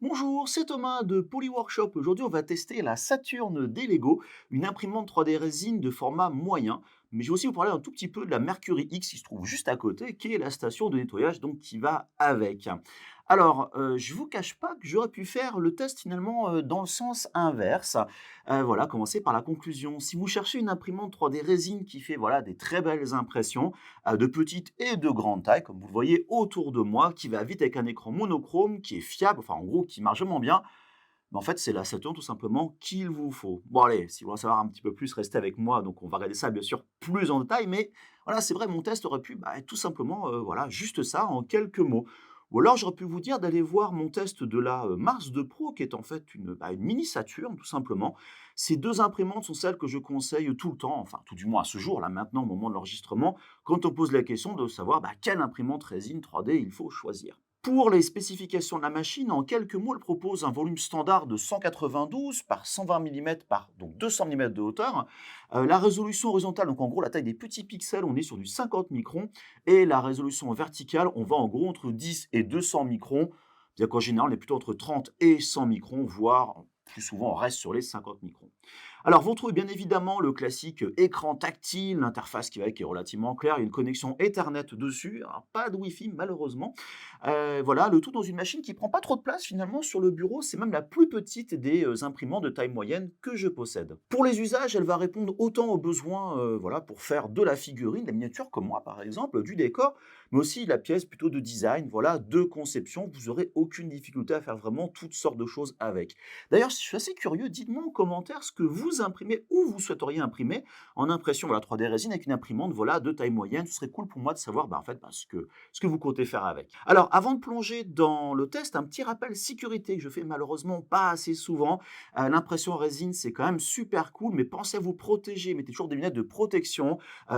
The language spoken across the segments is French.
Bonjour, c'est Thomas de Polyworkshop. Aujourd'hui, on va tester la Saturn des Lego, une imprimante 3D résine de format moyen. Mais je vais aussi vous parler un tout petit peu de la Mercury X qui se trouve juste à côté, qui est la station de nettoyage donc qui va avec. Alors, je vous cache pas que j'aurais pu faire le test finalement dans le sens inverse. Voilà, commencer par la conclusion. Si vous cherchez une imprimante 3D résine qui fait voilà des très belles impressions, de petite et de grande taille, comme vous le voyez autour de moi, qui va vite avec un écran monochrome, qui est fiable, enfin en gros qui marche vraiment bien. Mais en fait, c'est la Saturn tout simplement qu'il vous faut. Bon allez, si vous voulez en savoir un petit peu plus, restez avec moi, donc on va regarder ça bien sûr plus en détail, mais voilà, c'est vrai, mon test aurait pu être tout simplement, voilà, juste ça en quelques mots. Ou alors j'aurais pu vous dire d'aller voir mon test de la Mars 2 Pro, qui est en fait une mini Saturn tout simplement. Ces deux imprimantes sont celles que je conseille tout le temps, enfin tout du moins à ce jour, là maintenant au moment de l'enregistrement, quand on pose la question de savoir quelle imprimante résine 3D il faut choisir. Pour les spécifications de la machine, en quelques mots, elle propose un volume standard de 192 par 120 mm par donc 200 mm de hauteur. La résolution horizontale, donc en gros la taille des petits pixels, on est sur du 50 microns. Et la résolution verticale, on va en gros entre 10 et 200 microns. Bien qu'en général, on est plutôt entre 30 et 100 microns, voire plus souvent on reste sur les 50 microns. Alors, vous retrouvez bien évidemment le classique écran tactile, l'interface qui va avec est relativement claire, il y a une connexion Ethernet dessus, alors pas de Wi-Fi malheureusement. Voilà, le tout dans une machine qui prend pas trop de place finalement sur le bureau, c'est même la plus petite des imprimantes de taille moyenne que je possède. Pour les usages, elle va répondre autant aux besoins voilà, pour faire de la figurine, de la miniature comme moi par exemple, du décor, mais aussi la pièce plutôt de design, voilà, de conception. Vous aurez aucune difficulté à faire vraiment toutes sortes de choses avec. D'ailleurs, je suis assez curieux, dites-moi en commentaire ce que vous imprimez ou vous souhaiteriez imprimer en impression voilà, 3D résine avec une imprimante voilà, de taille moyenne. Ce serait cool pour moi de savoir en fait, ce que vous comptez faire avec. Alors, avant de plonger dans le test, un petit rappel sécurité que je fais malheureusement pas assez souvent. L'impression résine, c'est quand même super cool, mais pensez à vous protéger. Mettez toujours des lunettes de protection,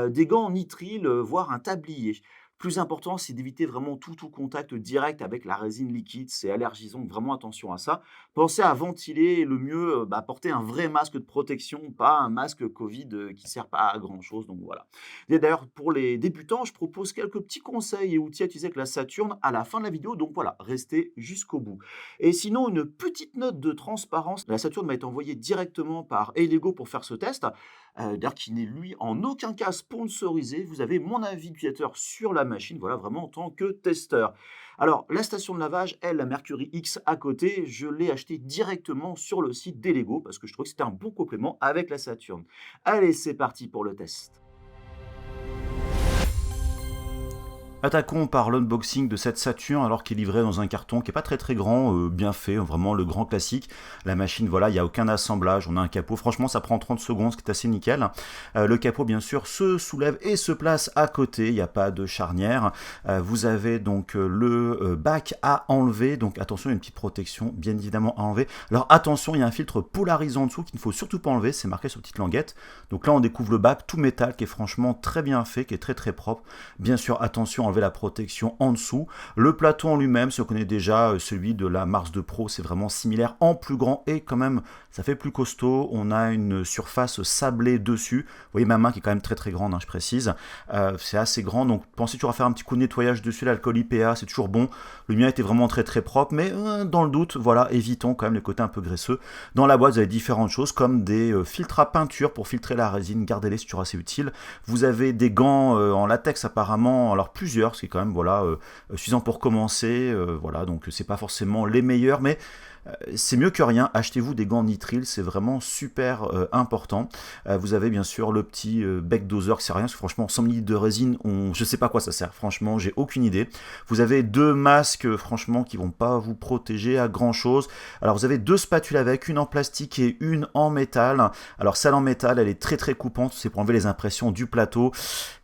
des gants en nitrile, voire un tablier. Plus important, c'est d'éviter vraiment tout contact direct avec la résine liquide. C'est allergisant, donc vraiment attention à ça. Pensez à ventiler, le mieux, porter un vrai masque de protection, pas un masque Covid qui sert pas à grand chose. Donc voilà. Et d'ailleurs, pour les débutants, je propose quelques petits conseils et outils à utiliser avec la Saturn à la fin de la vidéo. Donc voilà, restez jusqu'au bout. Et sinon, une petite note de transparence. La Saturn m'a été envoyée directement par Lego pour faire ce test. D'ailleurs, qui n'est lui en aucun cas sponsorisé. Vous avez mon avis utilisateur sur la machine, voilà, vraiment en tant que testeur. Alors, la station de lavage, elle, la Mercury X à côté, je l'ai achetée directement sur le site d'Elego parce que je trouvais que c'était un bon complément avec la Saturn. Allez, c'est parti pour le test. Attaquons par l'unboxing de cette Saturn alors qu'il est livré dans un carton qui est pas très grand, bien fait, vraiment le grand classique. La machine, voilà, il n'y a aucun assemblage, on a un capot, franchement ça prend 30 secondes, ce qui est assez nickel. Le capot bien sûr se soulève et se place à côté, il n'y a pas de charnière. Vous avez donc le bac à enlever, donc attention, il y a une petite protection bien évidemment à enlever. Alors attention, il y a un filtre polarisant en dessous qu'il ne faut surtout pas enlever, c'est marqué sur petite languette. Donc là on découvre le bac tout métal qui est franchement très bien fait, qui est très propre. Bien sûr, attention, enlever la protection en dessous. Le plateau en lui-même, si on connaît déjà celui de la Mars 2 Pro, c'est vraiment similaire, en plus grand et quand même, ça fait plus costaud. On a une surface sablée dessus. Vous voyez ma main qui est quand même très grande, je précise. C'est assez grand, donc pensez toujours à faire un petit coup de nettoyage dessus, l'alcool IPA, c'est toujours bon. Le mien était vraiment très propre, mais dans le doute, voilà, évitons quand même les côtés un peu graisseux. Dans la boîte, vous avez différentes choses, comme des filtres à peinture pour filtrer la résine, gardez-les, c'est toujours assez utile. Vous avez des gants en latex apparemment, alors plusieurs, ce qui est quand même voilà, suffisant pour commencer, voilà, donc c'est pas forcément les meilleurs, mais c'est mieux que rien. Achetez-vous des gants nitrile, c'est vraiment super important. Vous avez bien sûr le petit bec doseur qui sert à rien, parce que franchement 100 ml de résine, je sais pas à quoi ça sert, franchement j'ai aucune idée. Vous avez deux masques franchement qui vont pas vous protéger à grand chose. Alors vous avez deux spatules avec, une en plastique et une en métal. Alors celle en métal, elle est très coupante, c'est pour enlever les impressions du plateau.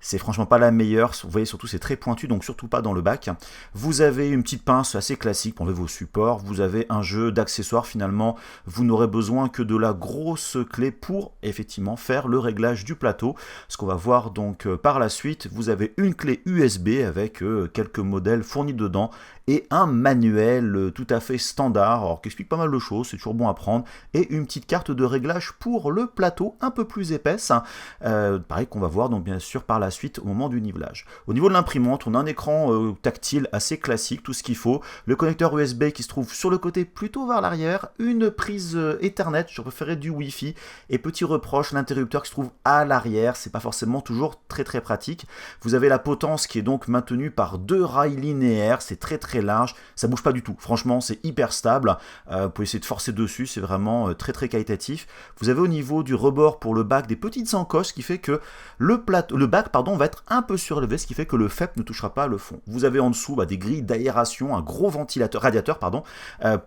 C'est franchement pas la meilleure, vous voyez surtout c'est très pointu, donc surtout pas dans le bac. Vous avez une petite pince assez classique pour enlever vos supports. Vous avez un jeu d'accessoires, finalement vous n'aurez besoin que de la grosse clé pour effectivement faire le réglage du plateau, ce qu'on va voir donc par la suite. Vous avez une clé USB avec quelques modèles fournis dedans et un manuel tout à fait standard, alors qui explique pas mal de choses, c'est toujours bon à prendre, et une petite carte de réglage pour le plateau un peu plus épaisse, pareil qu'on va voir donc bien sûr par la suite au moment du nivelage. Au niveau de l'imprimante, on a un écran tactile assez classique, tout ce qu'il faut, le connecteur USB qui se trouve sur le côté plutôt vers l'arrière, une prise Ethernet, je préférais du Wi-Fi, et petit reproche, l'interrupteur qui se trouve à l'arrière, c'est pas forcément toujours très pratique. Vous avez la potence qui est donc maintenue par 2 rails linéaires, c'est très large, ça bouge pas du tout, franchement c'est hyper stable, vous pouvez essayer de forcer dessus, c'est vraiment très qualitatif. Vous avez au niveau du rebord pour le bac des petites encoches, ce qui fait que le bac va être un peu surélevé, ce qui fait que le FEP ne touchera pas le fond. Vous avez en dessous des grilles d'aération, un gros radiateur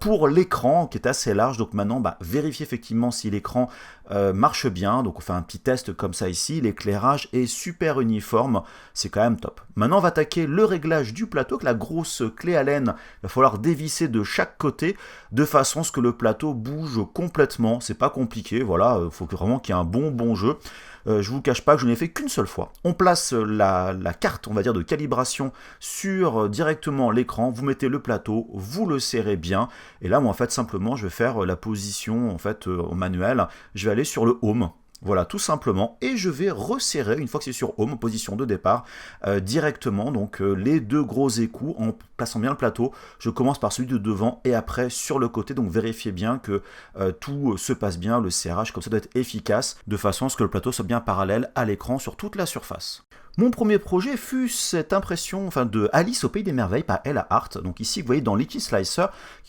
pour l'écran qui est assez large, donc maintenant vérifiez effectivement si l'écran marche bien, donc on fait un petit test comme ça ici, l'éclairage est super uniforme, c'est quand même top. Maintenant on va attaquer le réglage du plateau, avec la grosse clé Allen, il va falloir dévisser de chaque côté, de façon à ce que le plateau bouge complètement, c'est pas compliqué, voilà, il faut vraiment qu'il y ait un bon jeu. Je vous cache pas que je n'ai fait qu'une seule fois. On place la carte, on va dire, de calibration sur directement l'écran, vous mettez le plateau, vous le serrez bien, et là, moi, en fait, simplement, je vais faire la position, en fait, au manuel, je vais aller sur le Home. Voilà, tout simplement, et je vais resserrer, une fois que c'est sur Home, en position de départ, directement, donc les 2 gros écous, en plaçant bien le plateau, je commence par celui de devant, et après sur le côté, donc vérifiez bien que tout se passe bien, le serrage, comme ça doit être efficace, de façon à ce que le plateau soit bien parallèle à l'écran sur toute la surface. Mon premier projet fut cette impression de Alice au Pays des Merveilles par Ella Hart. Donc ici, vous voyez dans Liquid Slicer,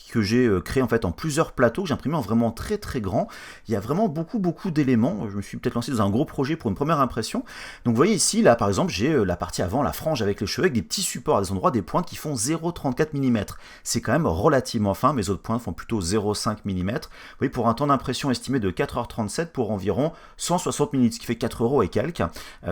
que j'ai créé en fait en plusieurs plateaux, que j'ai imprimé en vraiment très grand. Il y a vraiment beaucoup d'éléments. Je me suis peut-être lancé dans un gros projet pour une première impression. Donc vous voyez ici, là par exemple, j'ai la partie avant, la frange avec les cheveux, avec des petits supports à des endroits, des pointes qui font 0,34 mm. C'est quand même relativement fin, mes autres pointes font plutôt 0,5 mm. Vous voyez, pour un temps d'impression estimé de 4h37 pour environ 160 minutes, ce qui fait 4 € et quelques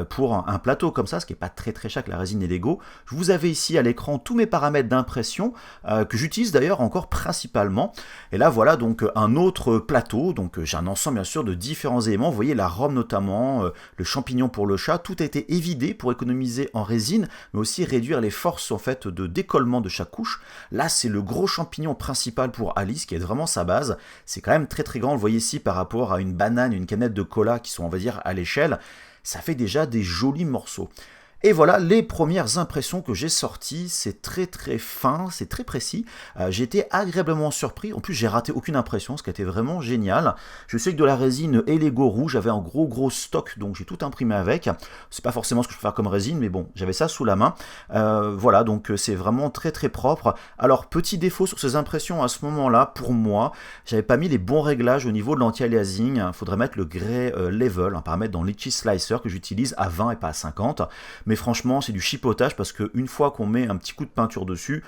pour un plateau comme ça, ce qui n'est pas très cher, que la résine et Lego. Vous avez ici à l'écran tous mes paramètres d'impression que j'utilise d'ailleurs encore principalement. Et là voilà donc un autre plateau, donc j'ai un ensemble bien sûr de différents éléments. Vous voyez la rome notamment, le champignon pour le chat, tout a été évidé pour économiser en résine, mais aussi réduire les forces en fait de décollement de chaque couche. Là c'est le gros champignon principal pour Alice qui est vraiment sa base. C'est quand même très grand. Vous le voyez ici par rapport à une banane, une canette de cola qui sont on va dire à l'échelle. Ça fait déjà des jolis morceaux. Et voilà les premières impressions que j'ai sorties, c'est très fin, c'est très précis, j'ai été agréablement surpris, en plus j'ai raté aucune impression, ce qui a été vraiment génial. Je sais que de la résine et Lego rouge, j'avais un gros stock, donc j'ai tout imprimé avec, c'est pas forcément ce que je peux faire comme résine, mais bon, j'avais ça sous la main, voilà, donc c'est vraiment très propre. Alors petit défaut sur ces impressions à ce moment-là, pour moi, j'avais pas mis les bons réglages au niveau de l'anti-aliasing, il faudrait mettre le gray level, un paramètre dans Liquid Slicer que j'utilise à 20 et pas à 50, mais franchement c'est du chipotage parce qu'une fois qu'on met un petit coup de peinture dessus,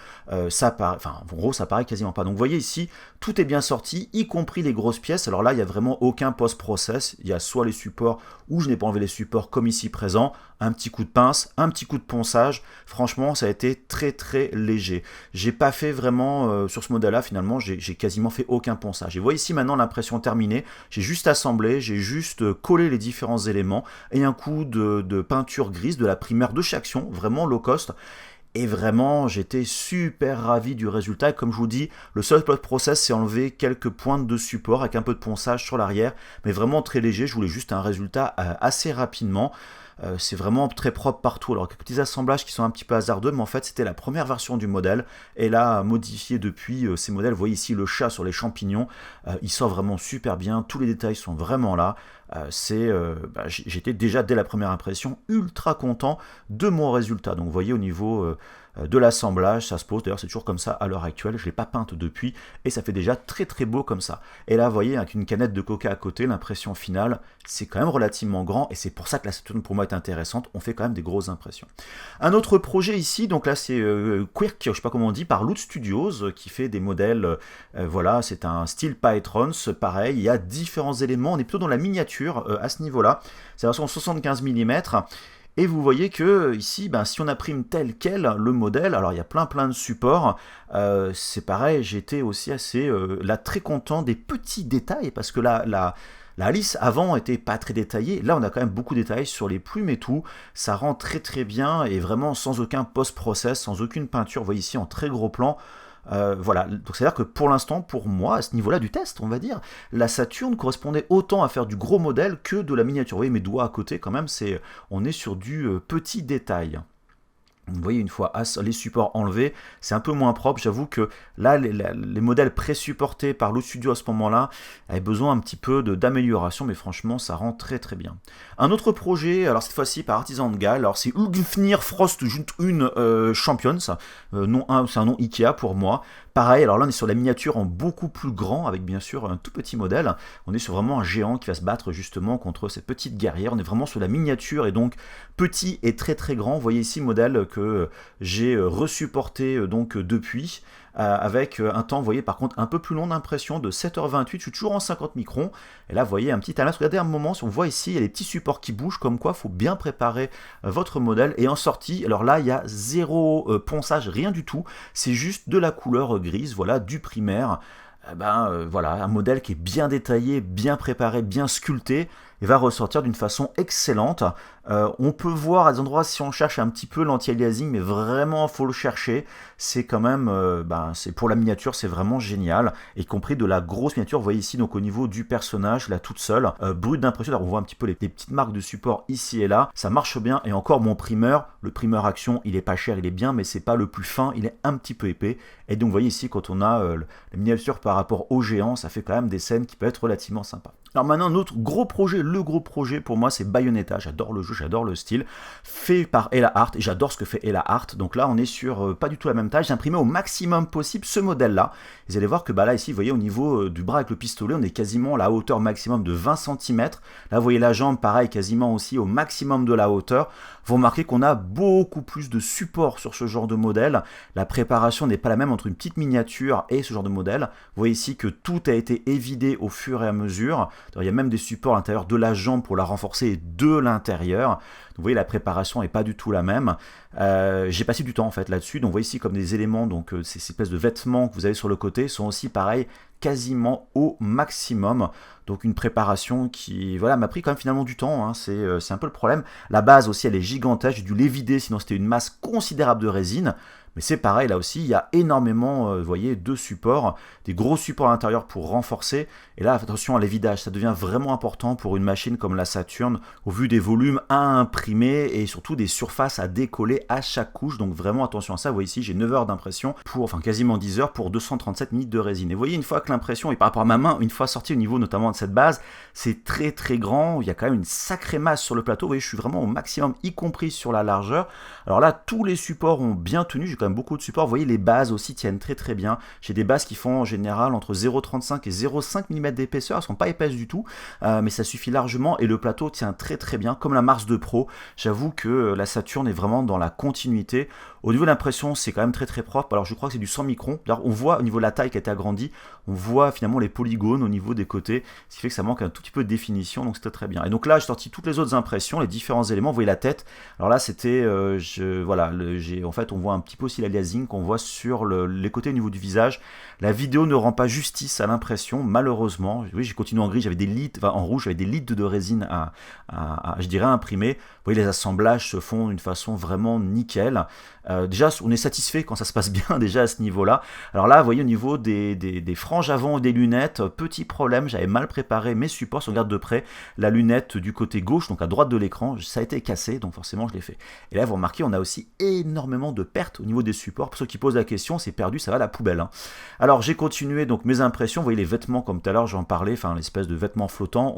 ça paraît, en gros ça paraît quasiment pas. Donc vous voyez ici, tout est bien sorti, y compris les grosses pièces. Alors là il n'y a vraiment aucun post-process, il y a soit les supports ou je n'ai pas enlevé les supports comme ici présent, un petit coup de pince, un petit coup de ponçage, franchement ça a été très léger. J'ai pas fait vraiment, sur ce modèle là finalement, j'ai quasiment fait aucun ponçage. Et vous voyez ici maintenant l'impression terminée, j'ai juste assemblé, j'ai juste collé les différents éléments et un coup de peinture grise de la primaire de chez Action, vraiment low cost. Et vraiment, j'étais super ravi du résultat. Et comme je vous dis, le seul process, c'est enlever quelques pointes de support avec un peu de ponçage sur l'arrière, mais vraiment très léger. Je voulais juste un résultat assez rapidement. C'est vraiment très propre partout. Alors, quelques petits assemblages qui sont un petit peu hasardeux, mais en fait, c'était la première version du modèle. Et là, modifié depuis ces modèles, vous voyez ici le chat sur les champignons. Il sort vraiment super bien. Tous les détails sont vraiment là. J'étais déjà, dès la première impression, ultra content de mon résultat. Donc, vous voyez, au niveau de l'assemblage, ça se pose. D'ailleurs, c'est toujours comme ça à l'heure actuelle. Je ne l'ai pas peinte depuis. Et ça fait déjà très beau comme ça. Et là, vous voyez, avec une canette de coca à côté, l'impression finale, c'est quand même relativement grand. Et c'est pour ça que la Saturn, pour moi, est intéressante. On fait quand même des grosses impressions. Un autre projet ici, donc là, c'est Quirk, je ne sais pas comment on dit, par Loot Studios, qui fait des modèles. Voilà, c'est un style Python. Pareil, il y a différents éléments. On est plutôt dans la miniature à ce niveau-là. C'est la version 75 mm. Et vous voyez que ici, si on imprime tel quel le modèle, alors il y a plein de supports, c'est pareil, j'étais aussi assez là très content des petits détails, parce que là, La Alice avant était pas très détaillée, là on a quand même beaucoup de détails sur les plumes et tout, ça rend très très bien et vraiment sans aucun post-process, sans aucune peinture, vous voyez ici en très gros plan. Voilà, donc c'est à dire que pour l'instant, pour moi, à ce niveau-là du test, on va dire, la Saturn correspondait autant à faire du gros modèle que de la miniature. Vous voyez mes doigts à côté quand même, on est sur du petit détail. Vous voyez, une fois les supports enlevés, c'est un peu moins propre. J'avoue que là, les modèles pré-supportés par l'O-Studio à ce moment-là avaient besoin un petit peu d'amélioration, mais franchement, ça rend très très bien. Un autre projet, alors cette fois-ci par Artisan de Galles, alors c'est Ulfnir Frost une Champions, c'est un nom Ikea pour moi. Pareil, alors là on est sur la miniature en beaucoup plus grand, avec bien sûr un tout petit modèle. On est sur vraiment un géant qui va se battre justement contre cette petite guerrière. On est vraiment sur la miniature et donc petit et très très grand. Vous voyez ici le modèle que j'ai resupporté donc depuis. Avec un temps, vous voyez par contre un peu plus long d'impression de 7h28, je suis toujours en 50 microns, et là vous voyez un petit alas, regardez un moment, on voit ici il y a les petits supports qui bougent, comme quoi il faut bien préparer votre modèle, et en sortie, alors là il y a zéro ponçage, rien du tout, c'est juste de la couleur grise, voilà, du primaire. Voilà, un modèle qui est bien détaillé, bien préparé, bien sculpté, et va ressortir d'une façon excellente. On peut voir à des endroits si on cherche un petit peu l'anti-aliasing, mais vraiment faut le chercher. C'est quand même, c'est pour la miniature, c'est vraiment génial, y compris de la grosse miniature. Vous voyez ici donc au niveau du personnage, là toute seule, brute d'impression. On voit un petit peu les petites marques de support ici et là. Ça marche bien. Et encore mon primeur, le primeur action, il est pas cher, il est bien, mais c'est pas le plus fin, il est un petit peu épais. Et donc vous voyez ici quand on a la miniature par rapport au géant, ça fait quand même des scènes qui peuvent être relativement sympas. Alors maintenant, notre gros projet, le gros projet pour moi, c'est Bayonetta. J'adore le jeu, j'adore le style, fait par Ella Art, et j'adore ce que fait Ella Art. Donc là, on est sur pas du tout la même taille. J'ai imprimé au maximum possible ce modèle-là. Vous allez voir que là, ici, vous voyez, au niveau du bras avec le pistolet, on est quasiment à la hauteur maximum de 20 cm. Là, vous voyez la jambe, pareil, quasiment aussi au maximum de la hauteur. Vous remarquez qu'on a beaucoup plus de support sur ce genre de modèle. La préparation n'est pas la même entre une petite miniature et ce genre de modèle. Vous voyez ici que tout a été évidé au fur et à mesure. Il y a même des supports à l'intérieur de la jambe pour la renforcer de l'intérieur. Donc vous voyez, la préparation n'est pas du tout la même. J'ai passé du temps en fait là-dessus. Donc vous voyez ici comme des éléments, donc ces espèces de vêtements que vous avez sur le côté sont aussi pareil, quasiment au maximum. Donc une préparation qui m'a pris quand même finalement du temps, hein. C'est un peu le problème. La base aussi elle est gigantesque, j'ai dû l'évider sinon c'était une masse considérable de résine. Mais c'est pareil, là aussi, il y a énormément, vous voyez, de supports, des gros supports à l'intérieur pour renforcer. Et là, attention à l'évidage, ça devient vraiment important pour une machine comme la Saturn, au vu des volumes à imprimer et surtout des surfaces à décoller à chaque couche. Donc vraiment attention à ça. Vous voyez ici, j'ai 9 heures d'impression, quasiment 10 heures pour 237 minutes de résine. Et vous voyez, une fois que l'impression est par rapport à ma main, une fois sortie au niveau notamment de cette base, c'est très très grand. Il y a quand même une sacrée masse sur le plateau. Vous voyez, je suis vraiment au maximum, y compris sur la largeur. Alors là, tous les supports ont bien tenu. J'ai quand même beaucoup de supports. Vous voyez, les bases aussi tiennent très très bien. J'ai des bases qui font en général entre 0,35 et 0,5 mm d'épaisseur. Elles sont pas épaisses du tout, mais ça suffit largement et le plateau tient très très bien, comme la Mars 2 Pro. J'avoue que la Saturn est vraiment dans la continuité. Au niveau de l'impression, c'est quand même très très propre. Alors je crois que c'est du 100 microns. On voit au niveau de la taille qui a été agrandie, on voit finalement les polygones au niveau des côtés, ce qui fait que ça manque un tout petit peu de définition, donc c'était très bien. Et donc là, j'ai sorti toutes les autres impressions, les différents éléments. Vous voyez la tête. Alors là, c'était, en fait, on voit un petit peu aussi l'aliasing qu'on voit sur les côtés au niveau du visage. La vidéo ne rend pas justice à l'impression, malheureusement. Oui, j'ai continué en gris, j'avais des litres, en rouge, j'avais des litres de résine je dirais, à imprimer. Vous voyez, les assemblages se font d'une façon vraiment nickel. Déjà, on est satisfait quand ça se passe bien déjà à ce niveau-là. Alors là, vous voyez au niveau des franges avant des lunettes, petit problème, j'avais mal préparé mes supports. Si on regarde de près, la lunette du côté gauche, donc à droite de l'écran, ça a été cassé, donc forcément je l'ai fait. Et là, vous remarquez, on a aussi énormément de pertes au niveau des supports. Pour ceux qui posent la question, c'est perdu, ça va à la poubelle, hein. Alors j'ai continué donc mes impressions. Vous voyez les vêtements, comme tout à l'heure j'en parlais, enfin l'espèce de vêtements flottants.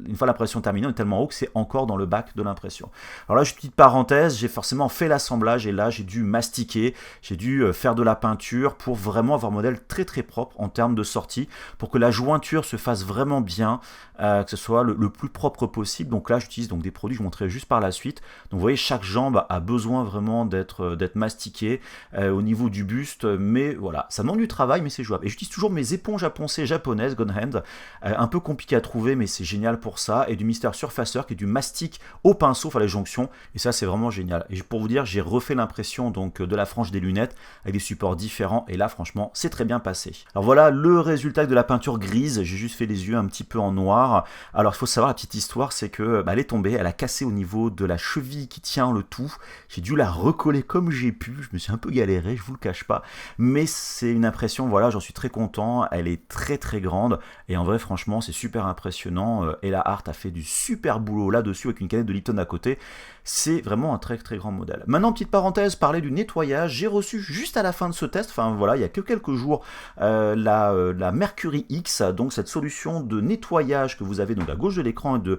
Une fois l'impression terminée, on est tellement haut que c'est encore dans le bac de l'impression. Alors là, juste une petite parenthèse, j'ai forcément fait l'assemblage et là j'ai dû mastiquer, j'ai dû faire de la peinture pour vraiment avoir un modèle très très propre en termes de sortie, pour que la jointure se fasse vraiment bien, que ce soit le plus propre possible. Donc là j'utilise donc des produits, je vous montrerai juste par la suite. Donc vous voyez, chaque jambe a besoin vraiment d'être mastiquée, compliqué au niveau du buste, mais voilà, ça demande du travail, mais c'est jouable. Et j'utilise toujours mes éponges à poncer japonaises, Gone Hand, un peu compliqué à trouver, mais c'est génial pour ça, et du Mister Surfacer qui est du mastic au pinceau, enfin les jonctions, et ça c'est vraiment génial. Et pour vous dire, j'ai refait l'impression donc de la frange des lunettes avec des supports différents, et là franchement c'est très bien passé. Alors voilà le résultat de la peinture grise, j'ai juste fait les yeux un petit peu en noir. Alors il faut savoir, la petite histoire, c'est que elle est tombée, elle a cassé au niveau de la cheville qui tient le tout, j'ai dû la recoller comme j'ai pu, je me suis un peu galéré, je vous le cache pas, mais c'est une impression, voilà, j'en suis très content, elle est très très grande, et en vrai franchement c'est super impressionnant, et la Art a fait du super boulot là-dessus avec une canette de Lipton à côté, c'est vraiment un très très grand modèle. Maintenant, petite parenthèse, parler du nettoyage, j'ai reçu juste à la fin de ce test, enfin voilà, il y a que quelques jours, la Mercury X, donc cette solution de nettoyage que vous avez donc à gauche de l'écran et de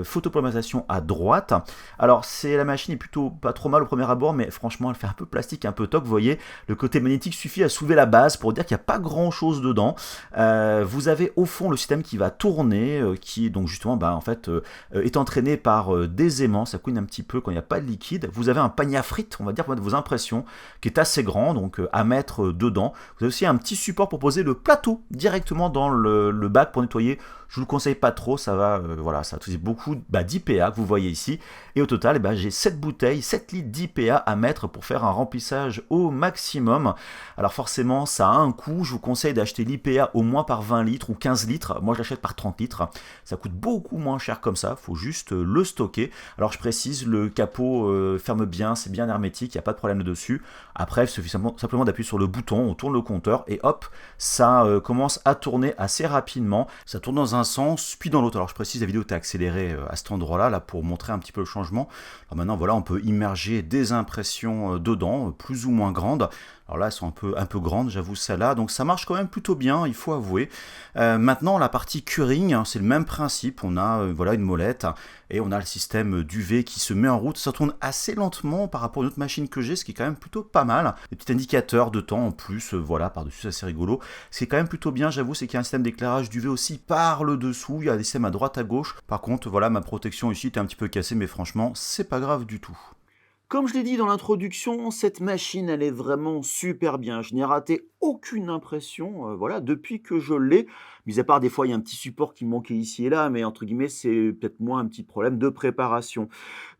photopolymérisation à droite. Alors la machine est plutôt pas trop mal au premier abord, mais franchement elle fait un peu plastique, un peu toc, vous voyez, le côté magnétique suffit à soulever la base pour dire qu'il n'y a pas grand chose dedans. Vous avez au fond le système qui va tourner, qui donc justement en fait est entraîné par des aimants, ça couine un petit peu quand il n'y a pas de liquide. Vous avez un panier à frites, on va dire, pour mettre vos impressions, qui est assez grand, donc à mettre dedans. Vous avez aussi un petit support pour poser le plateau directement dans le bac pour nettoyer. Je vous le conseille pas trop, ça va, voilà, ça utilise beaucoup d'IPA que vous voyez ici. Et au total, j'ai 7 bouteilles, 7 litres d'IPA à mettre pour faire un remplissage au maximum. Alors forcément, ça a un coût. Je vous conseille d'acheter l'IPA au moins par 20 litres ou 15 litres. Moi, je l'achète par 30 litres. Ça coûte beaucoup moins cher comme ça. Il faut juste le stocker. Alors je précise, le capot ferme bien, c'est bien hermétique, il n'y a pas de problème dessus. Après, il suffit simplement d'appuyer sur le bouton, on tourne le compteur et hop, ça commence à tourner assez rapidement. Ça tourne dans un sens, puis dans l'autre. Alors je précise, la vidéo est accélérée à cet endroit-là, là, pour montrer un petit peu le changement. Alors maintenant, voilà, on peut immerger des impressions dedans, plus ou moins grandes. Alors là, elles sont un peu grandes, j'avoue, celle-là. Donc ça marche quand même plutôt bien, il faut avouer. Maintenant, la partie curing, hein, c'est le même principe. On a voilà, une molette et on a le système d'UV qui se met en route. Ça tourne assez lentement par rapport à une autre machine que j'ai, ce qui est quand même plutôt pas mal. Des petits indicateurs de temps en plus, voilà, par-dessus, c'est assez rigolo. Ce qui est quand même plutôt bien, j'avoue, c'est qu'il y a un système d'éclairage d'UV aussi par le dessous. Il y a des systèmes à droite, à gauche. Par contre, voilà, ma protection ici était un petit peu cassée, mais franchement, c'est pas grave du tout. Comme je l'ai dit dans l'introduction, cette machine, elle est vraiment super bien. Je n'ai raté aucune impression, voilà, depuis que je l'ai. Mis à part des fois, il y a un petit support qui me manquait ici et là, mais entre guillemets, c'est peut-être moins un petit problème de préparation.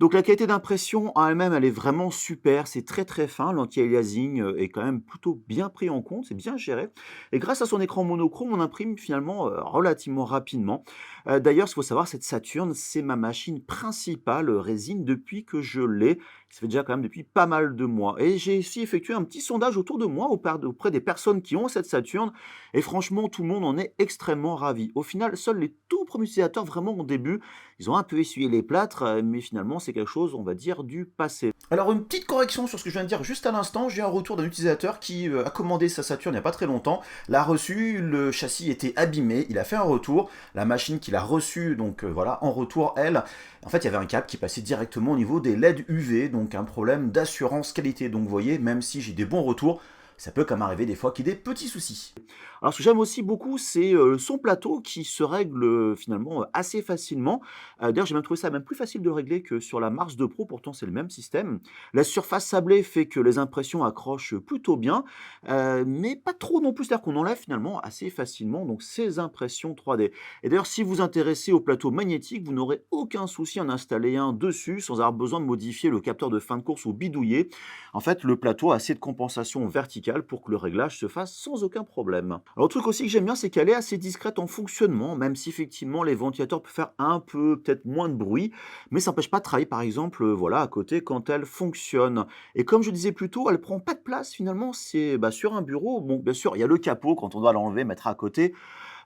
Donc la qualité d'impression en elle-même, elle est vraiment super. C'est très très fin. L'anti-aliasing est quand même plutôt bien pris en compte, c'est bien géré. Et grâce à son écran monochrome, on imprime finalement relativement rapidement. D'ailleurs, ce qu'il faut savoir, cette Saturn, c'est ma machine principale résine depuis que je l'ai. Ça fait déjà quand même depuis pas mal de mois. Et j'ai aussi effectué un petit sondage autour de moi auprès des personnes qui ont cette Saturn. Et franchement, tout le monde en est extrêmement ravi. Au final, seuls les tout premiers utilisateurs, vraiment au début, ils ont un peu essuyé les plâtres, mais finalement, c'est quelque chose, on va dire, du passé. Alors, une petite correction sur ce que je viens de dire juste à l'instant. J'ai un retour d'un utilisateur qui a commandé sa Saturn il n'y a pas très longtemps, l'a reçu, le châssis était abîmé, il a fait un retour. La machine qu'il a reçue, donc voilà, en retour, elle, en fait, il y avait un câble qui passait directement au niveau des LED UV, donc un problème d'assurance qualité. Donc vous voyez, même si j'ai des bons retours, ça peut quand même arriver des fois qu'il y ait des petits soucis. Alors ce que j'aime aussi beaucoup, c'est, son plateau qui se règle, finalement, assez facilement. D'ailleurs, j'ai même trouvé ça même plus facile de régler que sur la Mars 2 Pro, pourtant c'est le même système. La surface sablée fait que les impressions accrochent plutôt bien, mais pas trop non plus. C'est-à-dire qu'on enlève finalement assez facilement donc ces impressions 3D. Et d'ailleurs, si vous vous intéressez au plateau magnétique, vous n'aurez aucun souci à en installer un dessus sans avoir besoin de modifier le capteur de fin de course ou bidouiller. En fait, le plateau a assez de compensation verticale pour que le réglage se fasse sans aucun problème. Alors, le truc aussi que j'aime bien, c'est qu'elle est assez discrète en fonctionnement, même si effectivement les ventilateurs peuvent faire un peu, peut-être moins de bruit, mais ça n'empêche pas de travailler par exemple, voilà, à côté quand elle fonctionne. Et comme je disais plus tôt, elle prend pas de place finalement, c'est sur un bureau. Bon, bien sûr, il y a le capot quand on doit l'enlever, mettre à côté.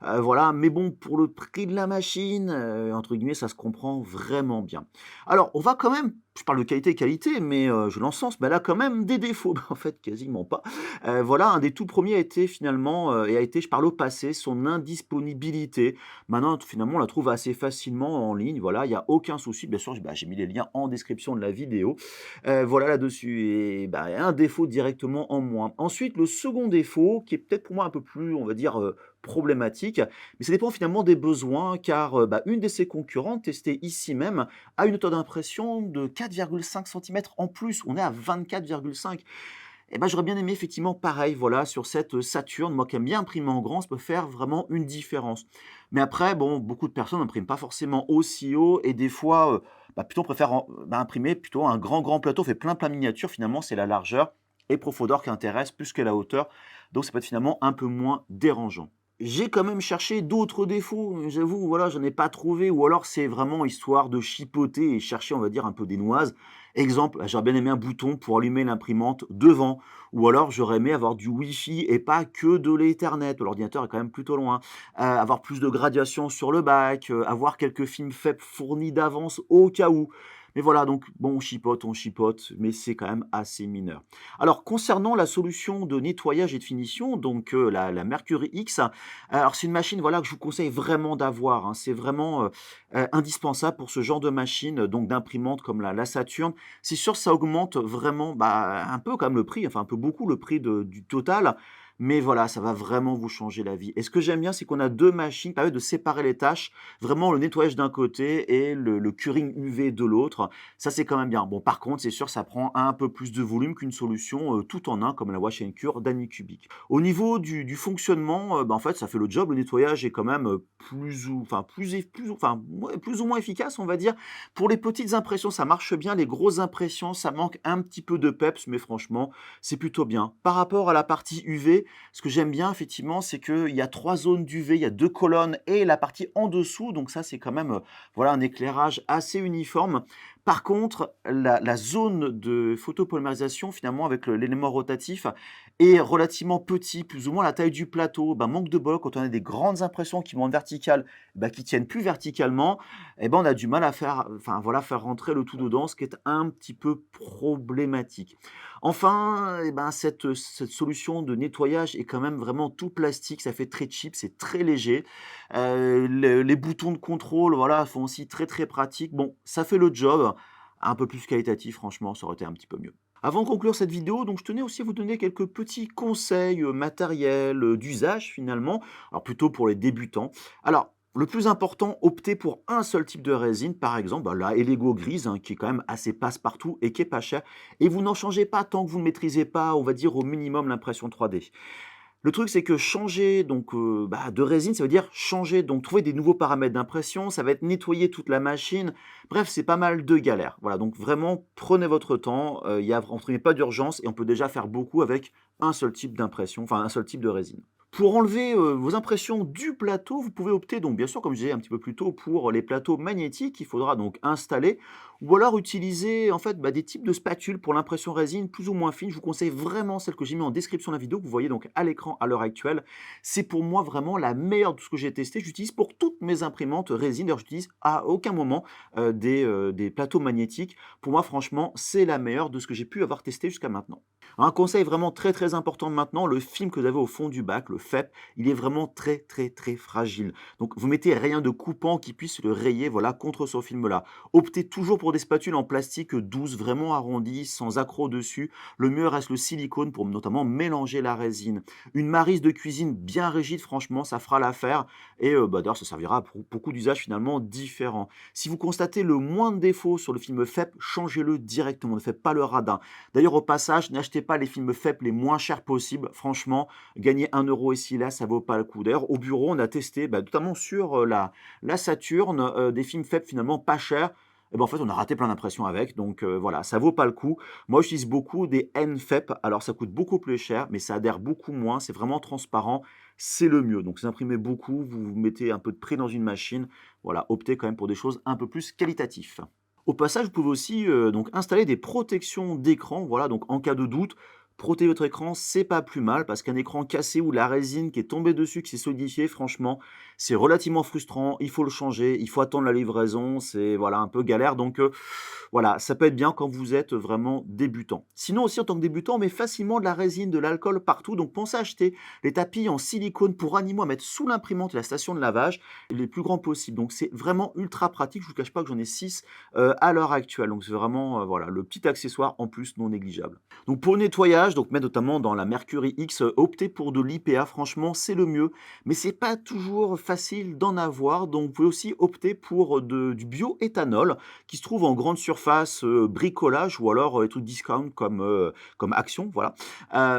Voilà, mais bon, pour le prix de la machine, entre guillemets, ça se comprend vraiment bien. Alors, on va quand même je parle de qualité, mais je l'encense, mais elle a quand même des défauts. En fait, quasiment pas. Voilà, un des tout premiers a été finalement, et a été, je parle au passé, son indisponibilité. Maintenant, finalement, on la trouve assez facilement en ligne, voilà, il y a aucun souci. Bien sûr, j'ai mis les liens en description de la vidéo, voilà là-dessus et un défaut directement en moins. Ensuite, le second défaut, qui est peut-être pour moi un peu plus, on va dire, problématique, mais ça dépend finalement des besoins car, une de ses concurrentes testée ici même a une hauteur d'impression de 4,5 cm en plus. On est à 24,5. Et ben, j'aurais bien aimé effectivement pareil, voilà, sur cette, Saturn, moi qui aime bien imprimer en grand, ça peut faire vraiment une différence. Mais après, bon, beaucoup de personnes n'impriment pas forcément aussi haut et des fois, plutôt préfèrent imprimer plutôt un grand, grand plateau fait plein, plein de miniatures. Finalement, c'est la largeur et profondeur qui intéresse plus que la hauteur, donc ça peut être finalement un peu moins dérangeant. J'ai quand même cherché d'autres défauts, j'avoue, voilà, j'en ai pas trouvé ou alors c'est vraiment histoire de chipoter et chercher, on va dire, un peu des noises. Exemple, j'aurais bien aimé un bouton pour allumer l'imprimante devant ou alors j'aurais aimé avoir du Wi-Fi et pas que de l'Ethernet. L'ordinateur est quand même plutôt loin. Avoir plus de gradation sur le bac, avoir quelques films faibles fournis d'avance au cas où. Mais voilà, donc bon, on chipote, mais c'est quand même assez mineur. Alors concernant la solution de nettoyage et de finition, donc la Mercury X, alors c'est une machine, voilà, que je vous conseille vraiment d'avoir, hein. C'est vraiment, indispensable pour ce genre de machine, donc d'imprimante comme la Saturn. C'est sûr, ça augmente vraiment, un peu quand même le prix, enfin un peu beaucoup le prix du total, mais voilà, ça va vraiment vous changer la vie et ce que j'aime bien, c'est qu'on a 2 machines qui permettent de séparer les tâches, vraiment le nettoyage d'un côté et le curing UV de l'autre. Ça, c'est quand même bien. Bon, par contre, c'est sûr, ça prend un peu plus de volume qu'une solution, tout en un comme la Wash Cure d'Anycubic. Au niveau du fonctionnement, en fait, ça fait le job. Le nettoyage est quand même, plus ou moins efficace, on va dire. Pour les petites impressions, ça marche bien. Les grosses impressions, ça manque un petit peu de peps, mais franchement, c'est plutôt bien. Par rapport à la partie UV, ce que j'aime bien effectivement, c'est qu'il y a 3 zones d'UV, il y a 2 colonnes et la partie en dessous, donc ça, c'est quand même, voilà, un éclairage assez uniforme. Par contre, la zone de photopolymérisation, finalement, avec l'élément rotatif, est relativement petit, plus ou moins la taille du plateau. Manque de bol, quand on a des grandes impressions qui vont en verticale, qui tiennent plus verticalement, on a du mal à faire, enfin voilà, faire rentrer le tout dedans, ce qui est un petit peu problématique. Enfin, cette solution de nettoyage est quand même vraiment tout plastique, ça fait très cheap, c'est très léger. Les boutons de contrôle, voilà, sont aussi très, très pratiques. Bon, ça fait le job. Un peu plus qualitatif, franchement, ça aurait été un petit peu mieux. Avant de conclure cette vidéo, donc je tenais aussi à vous donner quelques petits conseils, matériels, d'usage finalement, alors plutôt pour les débutants. Alors, le plus important, optez pour un seul type de résine, par exemple, la Elego grise, hein, qui est quand même assez passe-partout et qui est pas chère. Et vous n'en changez pas tant que vous ne maîtrisez pas, on va dire, au minimum l'impression 3D. Le truc, c'est que changer donc, de résine, ça veut dire changer, donc trouver des nouveaux paramètres d'impression, ça va être nettoyer toute la machine. Bref, c'est pas mal de galères. Voilà, donc vraiment prenez votre temps, entre pas d'urgence et on peut déjà faire beaucoup avec un seul type d'impression, enfin un seul type de résine. Pour enlever, vos impressions du plateau, vous pouvez opter donc bien sûr, comme je disais un petit peu plus tôt, pour les plateaux magnétiques qu'il faudra donc installer ou alors utiliser en fait, des types de spatules pour l'impression résine plus ou moins fine. Je vous conseille vraiment celle que j'ai mis en description de la vidéo, que vous voyez donc à l'écran à l'heure actuelle. C'est pour moi vraiment la meilleure de ce que j'ai testé. J'utilise pour toutes mes imprimantes résine. D'ailleurs, j'utilise à aucun moment, des plateaux magnétiques. Pour moi, franchement, c'est la meilleure de ce que j'ai pu avoir testé jusqu'à maintenant. Un conseil vraiment très, très important maintenant, le film que vous avez au fond du bac, le FEP, il est vraiment très, très, très fragile. Donc vous mettez rien de coupant qui puisse le rayer, voilà, contre ce film-là. Optez toujours pour des spatules en plastique douce, vraiment arrondies, sans accroc dessus. Le mieux reste le silicone pour notamment mélanger la résine. Une maryse de cuisine bien rigide, franchement, ça fera l'affaire. Et d'ailleurs, ça servira pour beaucoup d'usages finalement différents. Si vous constatez le moindre défaut sur le film FEP, changez-le directement, ne faites pas le radin. D'ailleurs, au passage, n'achetez pas les films FEP les moins chers possibles. Franchement, gagner 1 € ici, là, ça vaut pas le coup. D'ailleurs, au bureau, on a testé, notamment sur la Saturn, des films FEP finalement pas chers. En fait, on a raté plein d'impressions avec, donc voilà, ça vaut pas le coup. Moi, j'utilise beaucoup des NFEP, alors ça coûte beaucoup plus cher, mais ça adhère beaucoup moins, c'est vraiment transparent, c'est le mieux. Donc, vous imprimez beaucoup, vous mettez un peu de prix dans une machine, voilà, optez quand même pour des choses un peu plus qualitatives. Au passage, vous pouvez aussi donc installer des protections d'écran, voilà, donc en cas de doute, protéger votre écran, c'est pas plus mal parce qu'un écran cassé ou la résine qui est tombée dessus, qui s'est solidifiée, franchement, c'est relativement frustrant. Il faut le changer, il faut attendre la livraison, c'est voilà un peu galère. Donc voilà, ça peut être bien quand vous êtes vraiment débutant. Sinon aussi en tant que débutant, on met facilement de la résine, de l'alcool partout. Donc pensez à acheter les tapis en silicone pour animaux à mettre sous l'imprimante et la station de lavage les plus grands possibles. Donc c'est vraiment ultra pratique. Je vous cache pas que j'en ai 6 à l'heure actuelle. Donc c'est vraiment voilà le petit accessoire en plus non négligeable. Donc pour le nettoyage, messages, donc mettre notamment dans la Mercury X, optez pour de l'IPA, franchement, c'est le mieux. Mais c'est pas toujours facile d'en avoir, donc vous pouvez aussi opter pour du bioéthanol qui se trouve en grande surface, bricolage ou alors, les trucs discount comme Action, voilà.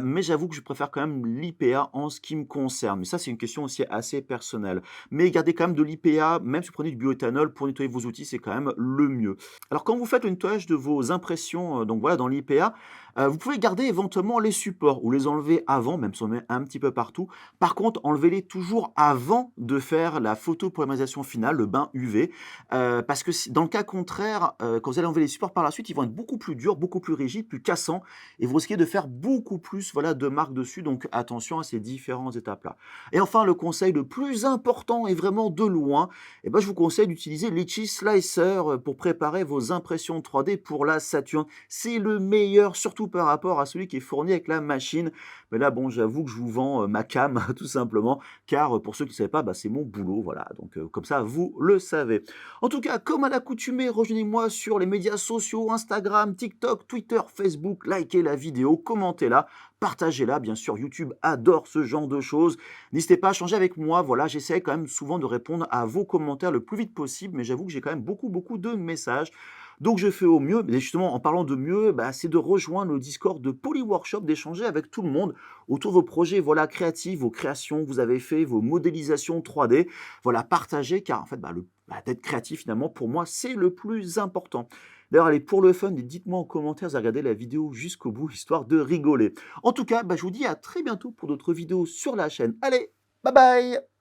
Mais j'avoue que je préfère quand même l'IPA en ce qui me concerne. Mais ça, c'est une question aussi assez personnelle. Mais gardez quand même de l'IPA, même si vous prenez du bioéthanol pour nettoyer vos outils, c'est quand même le mieux. Alors quand vous faites le nettoyage de vos impressions, donc voilà, dans l'IPA, vous pouvez garder éventuellement les supports ou les enlever avant, même si on met un petit peu partout. Par contre, enlevez-les toujours avant de faire la photopolymérisation finale, le bain UV, parce que si dans le cas contraire, quand vous allez enlever les supports par la suite, ils vont être beaucoup plus durs, beaucoup plus rigides, plus cassants et vous risquez de faire beaucoup plus, voilà, de marques dessus, donc attention à ces différentes étapes-là. Et enfin, le conseil le plus important et vraiment de loin, eh ben, je vous conseille d'utiliser Litchi Slicer pour préparer vos impressions 3D pour la Saturn. C'est le meilleur, surtout par rapport à celui qui est fourni avec la machine. Mais là, bon, j'avoue que je vous vends ma cam, tout simplement, car pour ceux qui ne savaient pas, bah, c'est mon boulot, voilà. Donc, comme ça, vous le savez. En tout cas, comme à l'accoutumée, rejoignez-moi sur les médias sociaux, Instagram, TikTok, Twitter, Facebook, likez la vidéo, commentez-la, partagez-la, bien sûr, YouTube adore ce genre de choses. N'hésitez pas à changer avec moi, voilà, j'essaie quand même souvent de répondre à vos commentaires le plus vite possible, mais j'avoue que j'ai quand même beaucoup de messages. Donc je fais au mieux, mais justement en parlant de mieux, bah, c'est de rejoindre le Discord de Polyworkshop, d'échanger avec tout le monde autour de vos projets, voilà, créatifs, vos créations que vous avez fait, vos modélisations 3D, voilà, partagez, car en fait, d'être créatif finalement, pour moi, c'est le plus important. D'ailleurs, allez, pour le fun, dites-moi en commentaire, vous avez regardé la vidéo jusqu'au bout, histoire de rigoler. En tout cas, je vous dis à très bientôt pour d'autres vidéos sur la chaîne. Allez, bye bye!